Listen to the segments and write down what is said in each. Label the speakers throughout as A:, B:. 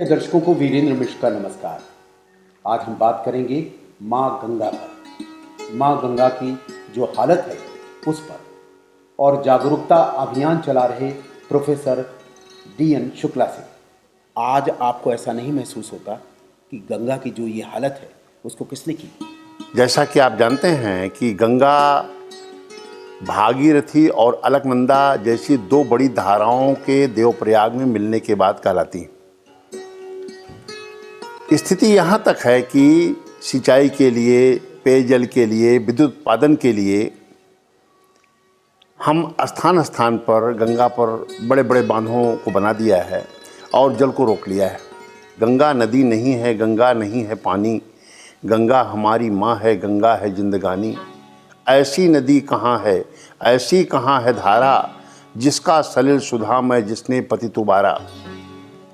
A: दर्शकों को वीरेंद्र मिश्र का नमस्कार। आज हम बात करेंगे माँ गंगा पर। माँ गंगा की जो हालत है उस पर, और जागरूकता अभियान चला रहे प्रोफेसर DN शुक्ला से। आज आपको ऐसा नहीं महसूस होता कि गंगा की जो ये हालत है उसको किसने की?
B: जैसा कि आप जानते हैं कि गंगा, भागीरथी और अलकनंदा जैसी दो बड़ी धाराओं के देवप्रयाग में मिलने के बाद कहलाती हैं। स्थिति यहाँ तक है कि सिंचाई के लिए, पेयजल के लिए, विद्युत उत्पादन के लिए हम स्थान स्थान पर गंगा पर बड़े बड़े बांधों को बना दिया है और जल को रोक लिया है। गंगा नदी नहीं है, गंगा नहीं है पानी, गंगा हमारी माँ है, गंगा है जिंदगानी। ऐसी नदी कहाँ है, ऐसी कहाँ है धारा, जिसका सलिल सुधा में जिसने पतित उबारा।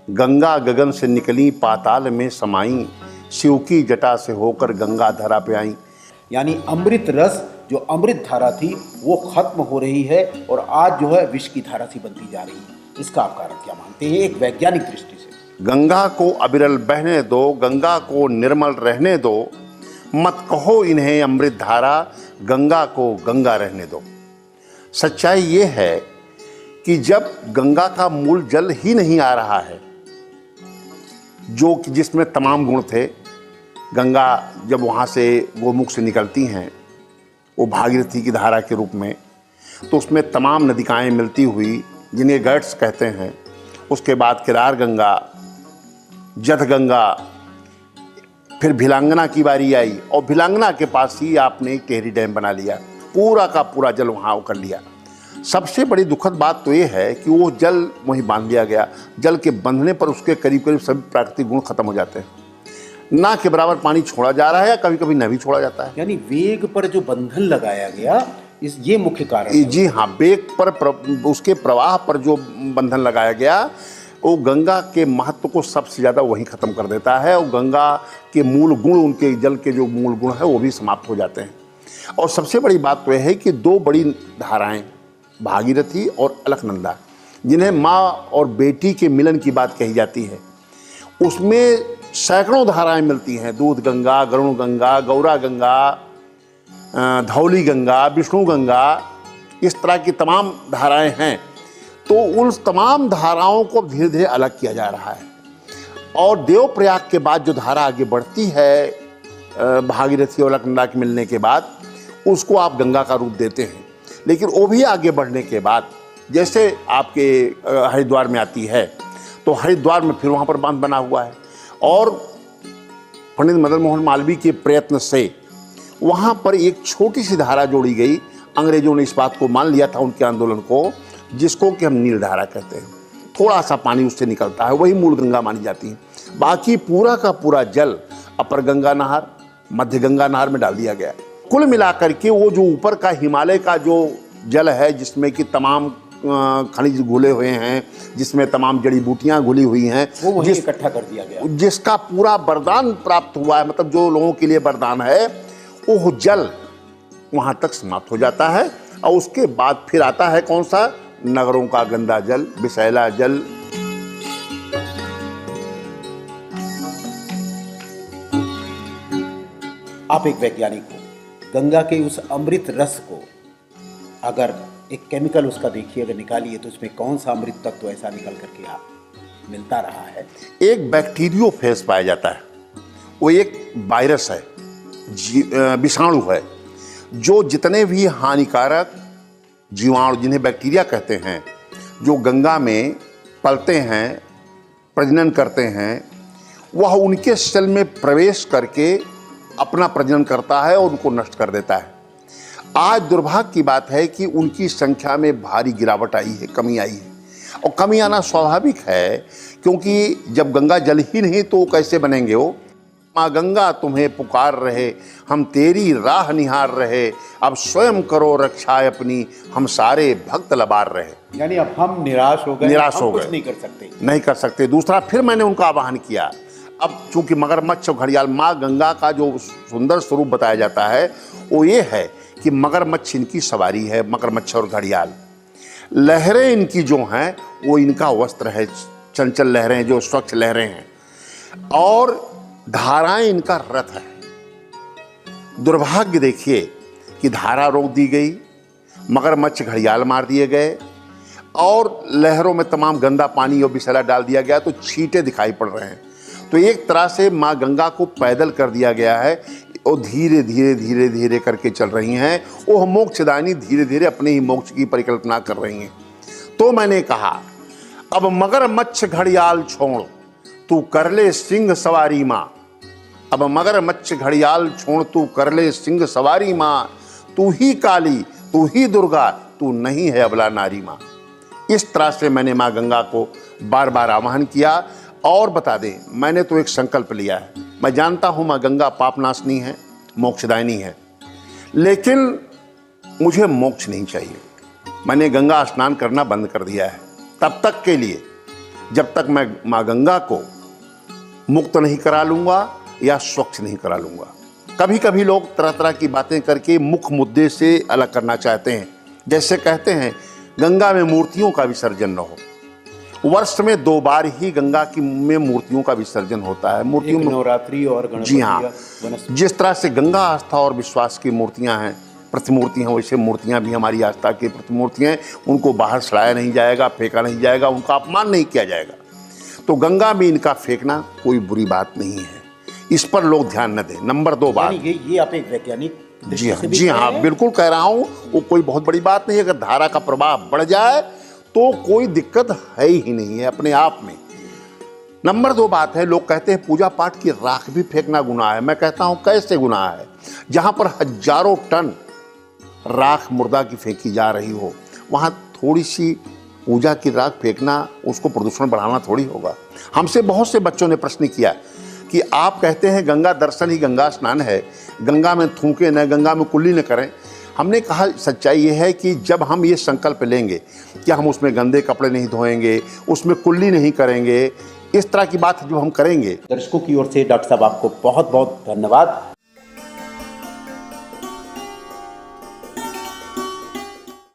B: गंगा गगन से निकली पाताल में समाई, शिव की जटा से होकर गंगा धरा पे आई।
A: यानी अमृत रस, जो अमृत धारा थी वो खत्म हो रही है और आज जो है विष की धारा सी बनती जा रही है। इसका आप कारण क्या मानते हैं एक वैज्ञानिक दृष्टि से?
B: गंगा को अविरल बहने दो, गंगा को निर्मल रहने दो, मत कहो इन्हें अमृत धारा, गंगा को गंगा रहने दो। सच्चाई ये है कि जब गंगा का मूल जल ही नहीं आ रहा है, जो कि जिसमें तमाम गुण थे, गंगा जब वहाँ से गोमुख से निकलती हैं वो भागीरथी की धारा के रूप में, तो उसमें तमाम नदिकाएँ मिलती हुई जिन्हें गैट्स कहते हैं। उसके बाद केदार गंगा, जथ गंगा, फिर भिलांगना की बारी आई और भिलांगना के पास ही आपने एक टेहरी डैम बना लिया, पूरा का पूरा जल वहाँ कर लिया। सबसे बड़ी दुखद बात तो ये है कि वो जल वहीं बांध दिया गया। जल के बंधने पर उसके करीब करीब सभी प्राकृतिक गुण खत्म हो जाते हैं। ना के बराबर पानी छोड़ा जा रहा है या कभी कभी न भी छोड़ा जाता है।
A: यानी वेग पर जो बंधन लगाया गया, ये मुख्य कारण है।
B: जी हाँ, वेग पर उसके प्रवाह पर जो बंधन लगाया गया वो गंगा के महत्व को सबसे ज़्यादा वहीं ख़त्म कर देता है और गंगा के मूल गुण, उनके जल के जो मूल गुण है वो भी समाप्त हो जाते हैं। और सबसे बड़ी बात तो यह है कि दो बड़ी धाराएं, भागीरथी और अलकनंदा, जिन्हें माँ और बेटी के मिलन की बात कही जाती है, उसमें सैकड़ों धाराएं मिलती हैं। दूध गंगा, गरुण गंगा, गौरा गंगा, धौली गंगा, विष्णु गंगा, इस तरह की तमाम धाराएं हैं। तो उन तमाम धाराओं को धीरे धीरे अलग किया जा रहा है और देवप्रयाग के बाद जो धारा आगे बढ़ती है, भागीरथी और अलकनंदा के मिलने के बाद, उसको आप गंगा का रूप देते हैं। लेकिन वो भी आगे बढ़ने के बाद, जैसे आपके हरिद्वार में आती है, तो हरिद्वार में फिर वहाँ पर बांध बना हुआ है और पंडित मदन मोहन मालवीय के प्रयत्न से वहाँ पर एक छोटी सी धारा जोड़ी गई। अंग्रेजों ने इस बात को मान लिया था, उनके आंदोलन को, जिसको कि हम नील धारा कहते हैं। थोड़ा सा पानी उससे निकलता है, वही मूल गंगा मानी जाती है। बाकी पूरा का पूरा जल अपर गंगा नहर, मध्य गंगा नहर में डाल दिया गया। कुल मिलाकर के वो जो ऊपर का हिमालय का जो जल है, जिसमें कि तमाम खनिज घुले हुए हैं, जिसमें तमाम जड़ी बूटियां घुली हुई हैं,
A: वो वहीं इकट्ठा कर दिया गया,
B: जिसका पूरा वरदान प्राप्त हुआ है, मतलब जो लोगों के लिए वरदान है, वो जल वहां तक समाप्त हो जाता है। और उसके बाद फिर आता है कौन सा? नगरों का गंदा जल, विषैला जल।
A: आप एक वैज्ञानिक हो, गंगा के उस अमृत रस को अगर एक केमिकल उसका देखिए, अगर निकालिए, तो उसमें कौन सा अमृत तत्व ऐसा निकल करके मिलता रहा है?
B: एक बैक्टीरियोफेज पाया जाता है। वो एक वायरस है, विषाणु है, जो जितने भी हानिकारक जीवाणु, जिन्हें बैक्टीरिया कहते हैं, जो गंगा में पलते हैं, प्रजनन करते हैं, वह उनके सेल में प्रवेश करके अपना प्रजनन करता है और उनको नष्ट कर देता है। आज दुर्भाग्य की बात है कि उनकी संख्या में भारी गिरावट आई है, कमी आई है। और कमी आना स्वाभाविक है, क्योंकि जब गंगा जल ही नहीं तो कैसे बनेंगे वो? माँ गंगा तुम्हें पुकार रहे, हम तेरी राह निहार रहे, अब स्वयं करो रक्षा अपनी, हम सारे भक्त लबार रहे।
A: यानी अब हम निराश हो गए, कुछ नहीं कर सकते।
B: दूसरा, फिर मैंने उनका आह्वान किया। अब चूंकि मगरमच्छ और घड़ियाल, माँ गंगा का जो सुंदर स्वरूप बताया जाता है वो ये है कि मगरमच्छ इनकी सवारी है, मगरमच्छ और घड़ियाल। लहरें इनकी जो हैं वो इनका वस्त्र है, चंचल लहरें, जो स्वच्छ लहरें हैं और धाराएं इनका रथ है। दुर्भाग्य देखिए कि धारा रोक दी गई, मगरमच्छ घड़ियाल मार दिए गए और लहरों में तमाम गंदा पानी और विषैला डाल दिया गया, तो छींटे दिखाई पड़ रहे हैं। तो एक तरह से माँ गंगा को पैदल कर दिया गया है और धीरे धीरे धीरे धीरे करके चल रही हैं। वो मोक्षदायिनी धीरे धीरे अपने ही मोक्ष की परिकल्पना कर रही हैं। तो मैंने कहा, अब मगरमच्छ घड़ियाल छोड़ तू कर ले सिंह सवारी माँ। अब मगरमच्छ घड़ियाल छोड़ तू कर ले सिंह सवारी माँ। तू ही काली, तू ही दुर्गा, तू नहीं है अबला नारी माँ। इस तरह से मैंने माँ गंगा को बार बार आह्वान किया। और बता दें, मैंने तो एक संकल्प लिया है। मैं जानता हूँ माँ गंगा पापनाशनी है, मोक्षदायिनी है, लेकिन मुझे मोक्ष नहीं चाहिए। मैंने गंगा स्नान करना बंद कर दिया है तब तक के लिए, जब तक मैं माँ गंगा को मुक्त नहीं करा लूँगा या स्वच्छ नहीं करा लूँगा। कभी कभी लोग तरह तरह की बातें करके मुख्य मुद्दे से अलग करना चाहते हैं। जैसे कहते हैं गंगा में मूर्तियों का विसर्जन न हो। वर्ष में 2 बार ही गंगा की में मूर्तियों का विसर्जन होता है। मूर्तियों में
A: नवरात्रि और गणपति।
B: जी हाँ, जिस तरह से गंगा आस्था और विश्वास की मूर्तियां हैं, प्रतिमूर्ति हैं, वैसे मूर्तियां भी हमारी आस्था की प्रतिमूर्तियां हैं। उनको बाहर सड़ाया नहीं जाएगा, फेंका नहीं जाएगा, उनका अपमान नहीं किया जाएगा। तो गंगा में इनका फेंकना कोई बुरी बात नहीं है, इस पर लोग ध्यान न दें। नंबर 2 बात,
A: ये आप एक वैज्ञानिक
B: जी हाँ बिल्कुल कह रहा हूँ, वो कोई बहुत बड़ी बात नहीं है। अगर धारा का प्रवाह बढ़ जाए तो कोई दिक्कत है ही नहीं है अपने आप में। नंबर 2 बात है, लोग कहते हैं पूजा पाठ की राख भी फेंकना गुनाह है। मैं कहता हूं कैसे गुनाह है? जहां पर हजारों टन राख मुर्दा की फेंकी जा रही हो, वहां थोड़ी सी पूजा की राख फेंकना, उसको प्रदूषण बढ़ाना थोड़ी होगा। हमसे बहुत से बच्चों ने प्रश्न किया कि आप कहते हैं गंगा दर्शन ही गंगा स्नान है, गंगा में थूकें न, गंगा में कुल्ली न करें। हमने कहा सच्चाई ये है कि जब हम ये संकल्प लेंगे कि हम उसमें गंदे कपड़े नहीं धोएंगे, उसमें कुल्ली नहीं करेंगे, इस तरह की बात जब हम करेंगे।
A: दर्शकों की ओर से डॉक्टर साहब आपको बहुत बहुत धन्यवाद।